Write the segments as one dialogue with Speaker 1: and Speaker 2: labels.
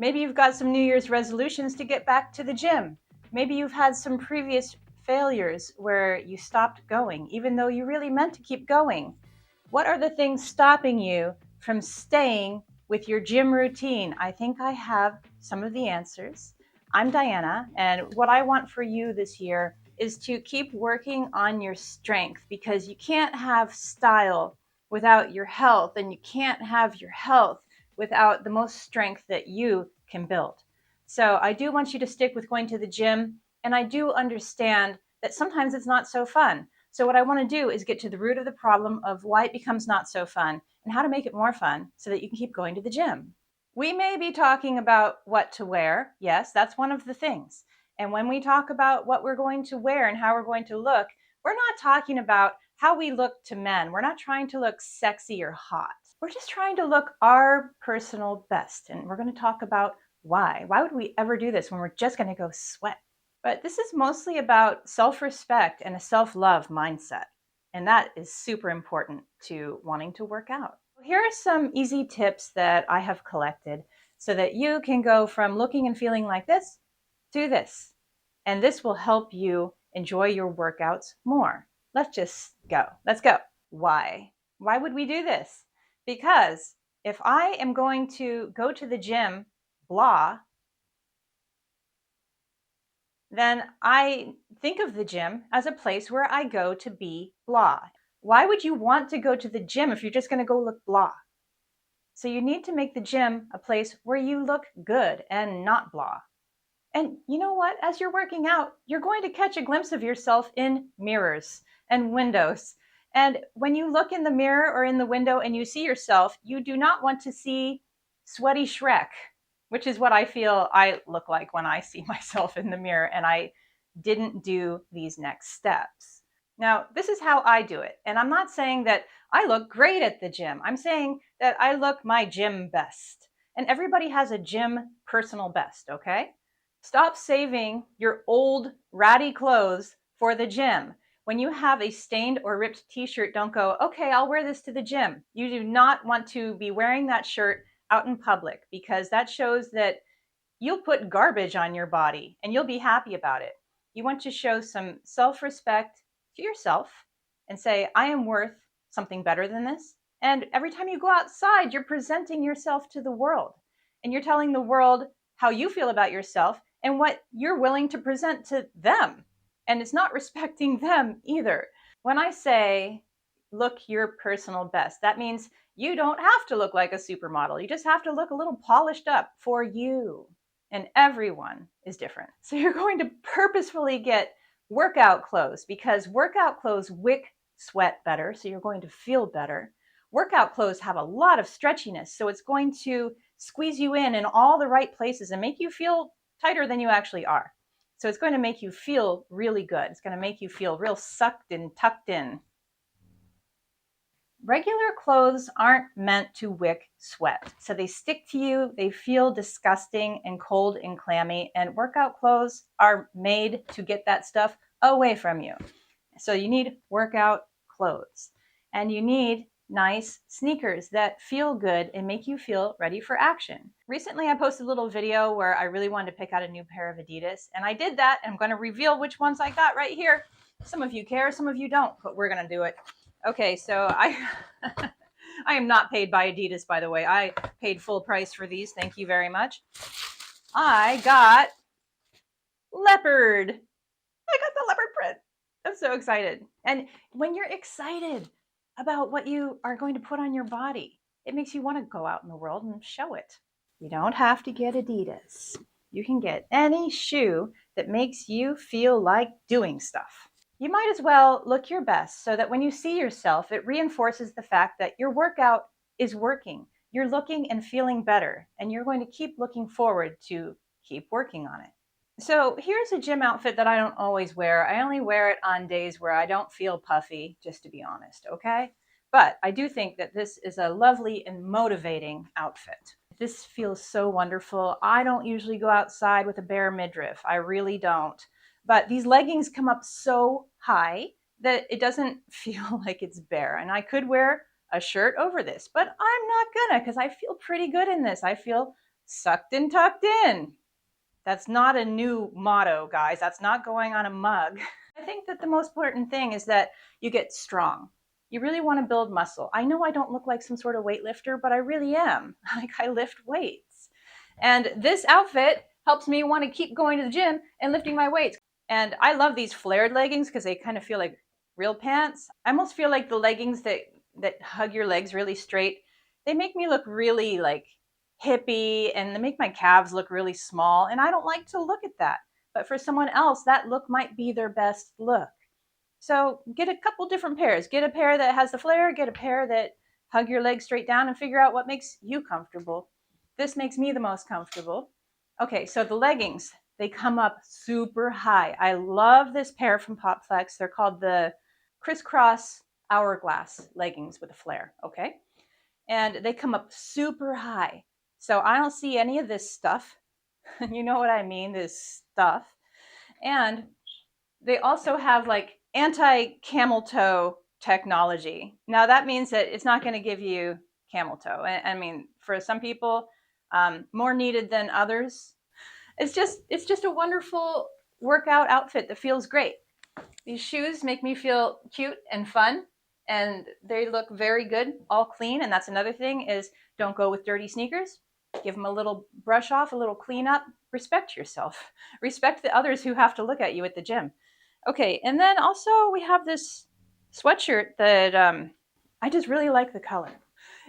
Speaker 1: Maybe you've got some New Year's resolutions to get back to the gym. Maybe you've had some previous failures where you stopped going, even though you really meant to keep going. What are the things stopping you from staying with your gym routine? I think I have some of the answers. I'm Diana, and what I want for you this year is to keep working on your strength, because you can't have style without your health, and you can't have your health without the most strength that you can build. So I do want you to stick with going to the gym, and I do understand that sometimes it's not so fun. So what I want to do is get to the root of the problem of why it becomes not so fun and how to make it more fun so that you can keep going to the gym. We may be talking about what to wear. Yes, that's one of the things. And when we talk about what we're going to wear and how we're going to look, we're not talking about how we look to men. We're not trying to look sexy or hot. We're just trying to look our personal best. And we're going to talk about why. Why would we ever do this when we're just going to go sweat? But this is mostly about self-respect and a self-love mindset. And that is super important to wanting to work out. Here are some easy tips that I have collected so that you can go from looking and feeling like this to this. And this will help you enjoy your workouts more. Let's just go. Let's go. Why? Why would we do this? Because if I am going to go to the gym, blah, then I think of the gym as a place where I go to be blah. Why would you want to go to the gym if you're just going to go look blah? So you need to make the gym a place where you look good and not blah. And you know what? As you're working out, you're going to catch a glimpse of yourself in mirrors and windows. And when you look in the mirror or in the window and you see yourself, you do not want to see sweaty Shrek, which is what I feel I look like when I see myself in the mirror and I didn't do these next steps. Now, this is how I do it. And I'm not saying that I look great at the gym. I'm saying that I look my gym best. And everybody has a gym personal best, okay? Stop saving your old ratty clothes for the gym. When you have a stained or ripped t-shirt, don't go, okay, I'll wear this to the gym. You do not want to be wearing that shirt out in public, because that shows that you'll put garbage on your body and you'll be happy about it. You want to show some self-respect to yourself and say, I am worth something better than this. And every time you go outside, you're presenting yourself to the world, and you're telling the world how you feel about yourself and what you're willing to present to them. And it's not respecting them either. When I say look your personal best, that means you don't have to look like a supermodel. You just have to look a little polished up for you. And everyone is different. So you're going to purposefully get workout clothes, because workout clothes wick sweat better, so you're going to feel better. Workout clothes have a lot of stretchiness, so it's going to squeeze you in all the right places and make you feel tighter than you actually are. So it's going to make you feel really good. It's going to make you feel real sucked and tucked in. Regular clothes aren't meant to wick sweat. So they stick to you, they feel disgusting and cold and clammy, and workout clothes are made to get that stuff away from you. So you need workout clothes, and you need nice sneakers that feel good and make you feel ready for action. Recently, I posted a little video where I really wanted to pick out a new pair of Adidas, and I did that. I'm going to reveal which ones I got right here. Some of you care, some of you don't, but we're going to do it. Okay, so I am not paid by Adidas, by the way. I paid full price for these. Thank you very much. I got leopard. I got the leopard print. I'm so excited. And when you're excited about what you are going to put on your body, it makes you want to go out in the world and show it. You don't have to get Adidas. You can get any shoe that makes you feel like doing stuff. You might as well look your best so that when you see yourself, it reinforces the fact that your workout is working. You're looking and feeling better, and you're going to keep looking forward to keep working on it. So here's a gym outfit that I don't always wear. I only wear it on days where I don't feel puffy, just to be honest, okay? But I do think that this is a lovely and motivating outfit. This feels so wonderful. I don't usually go outside with a bare midriff. I really don't. But these leggings come up so high that it doesn't feel like it's bare. And I could wear a shirt over this, but I'm not gonna, because I feel pretty good in this. I feel Sucked and tucked in. That's not a new motto, guys. That's not going on a mug. I think that the most important thing is that you get strong. You really want to build muscle. I know I don't look like some sort of weightlifter, but I really am. Like, I lift weights. And this outfit helps me want to keep going to the gym and lifting my weights. And I love these flared leggings because they kind of feel like real pants. I almost feel like the leggings that hug your legs really straight, they make me look really like hippie, and they make my calves look really small, and I don't like to look at that. But for someone else, that look might be their best look. So get a couple different pairs. Get a pair that has the flare, get a pair that hug your legs straight down, and figure out what makes you comfortable. This makes me the most comfortable. Okay, so the leggings, they come up super high. I love this pair from Popflex. They're called the crisscross hourglass leggings with a flare, okay? And they come up super high. So I don't see any of this stuff. You know what I mean? This stuff. And they also have like anti-camel toe technology. Now that means that it's not going to give you camel toe. I mean, for some people, more needed than others. It's just a wonderful workout outfit that feels great. These shoes make me feel cute and fun, and they look very good, all clean. And that's another thing is don't go with dirty sneakers. Give them a little brush off, a little clean up. Respect yourself. Respect the others who have to look at you at the gym. Okay, and then also we have this sweatshirt that I just really like the color.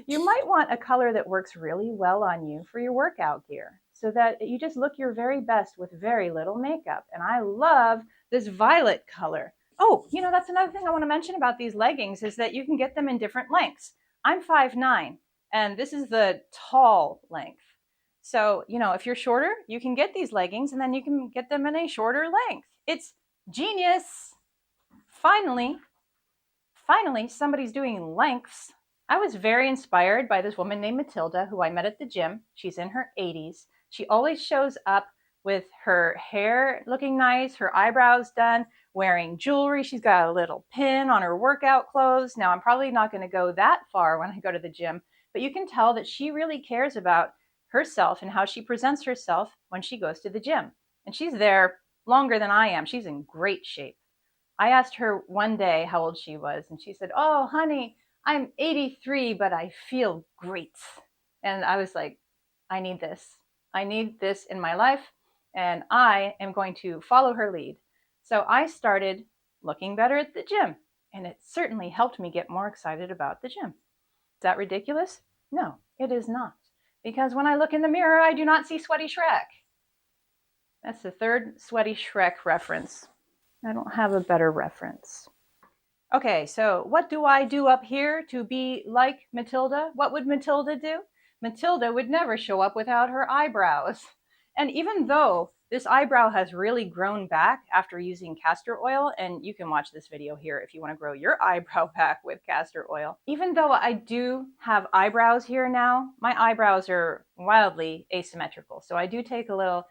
Speaker 1: You might want a color that works really well on you for your workout gear so that you just look your very best with very little makeup. And I love this violet color. Oh, that's another thing I want to mention about these leggings is that you can get them in different lengths. I'm 5'9", and this is the tall length. So, if you're shorter, you can get these leggings and then you can get them in a shorter length. It's genius. Finally, somebody's doing lengths. I was very inspired by this woman named Matilda, who I met at the gym. She's in her 80s. She always shows up with her hair looking nice, her eyebrows done, wearing jewelry. She's got a little pin on her workout clothes. Now, I'm probably not going to go that far when I go to the gym, but you can tell that she really cares about herself and how she presents herself when she goes to the gym. And she's there longer than I am. She's in great shape. I asked her one day how old she was, and she said, "Oh, honey, I'm 83, but I feel great." And I was like, I need this. I need this in my life, and I am going to follow her lead. So I started looking better at the gym, and it certainly helped me get more excited about the gym. Is that ridiculous? No, it is not. Because when I look in the mirror, I do not see Sweaty Shrek. That's the third Sweaty Shrek reference. I don't have a better reference. Okay, so what do I do up here to be like Matilda? What would Matilda do? Matilda would never show up without her eyebrows. And even though this eyebrow has really grown back after using castor oil, and you can watch this video here if you want to grow your eyebrow back with castor oil. Even though I do have eyebrows here now, my eyebrows are wildly asymmetrical. So I do take a little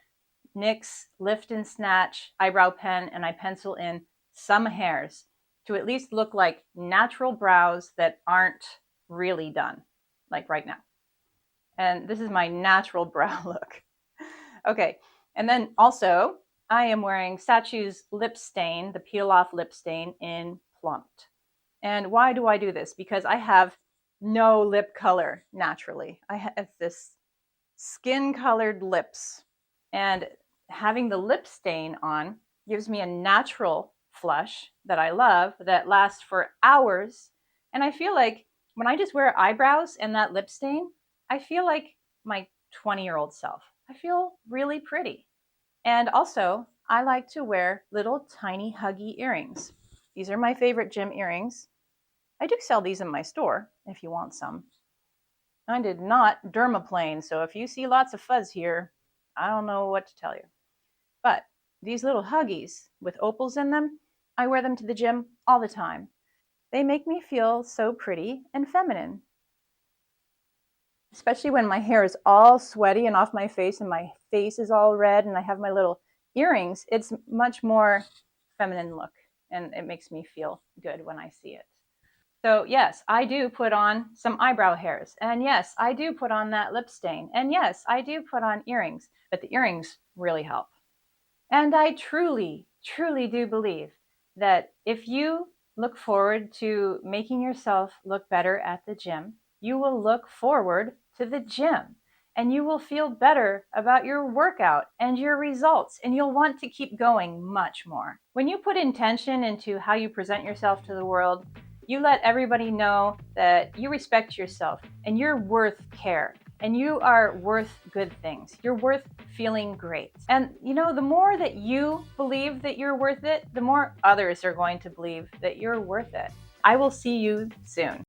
Speaker 1: NYX Lift and Snatch eyebrow pen and I pencil in some hairs to at least look like natural brows that aren't really done, like right now. And this is my natural brow look. Okay, and then also I am wearing Sachu's lip stain, the peel off lip stain in Plumped. And why do I do this? Because I have no lip color naturally. I have this skin colored lips, and having the lip stain on gives me a natural flush that I love that lasts for hours. And I feel like when I just wear eyebrows and that lip stain, I feel like my 20-year-old self. I feel really pretty. And also, I like to wear little tiny huggy earrings. These are my favorite gym earrings. I do sell these in my store if you want some. I did not dermaplane, so if you see lots of fuzz here, I don't know what to tell you. But these little huggies with opals in them, I wear them to the gym all the time. They make me feel so pretty and feminine. Especially when my hair is all sweaty and off my face and my face is all red and I have my little earrings, it's much more feminine look and it makes me feel good when I see it. So yes, I do put on some eyebrow hairs. And yes, I do put on that lip stain. And yes, I do put on earrings, but the earrings really help. And I truly, truly do believe that if you look forward to making yourself look better at the gym, you will look forward to the gym and you will feel better about your workout and your results, and you'll want to keep going much more. When you put intention into how you present yourself to the world, you let everybody know that you respect yourself and you're worth care and you are worth good things. You're worth feeling great. And the more that you believe that you're worth it, the more others are going to believe that you're worth it. I will see you soon.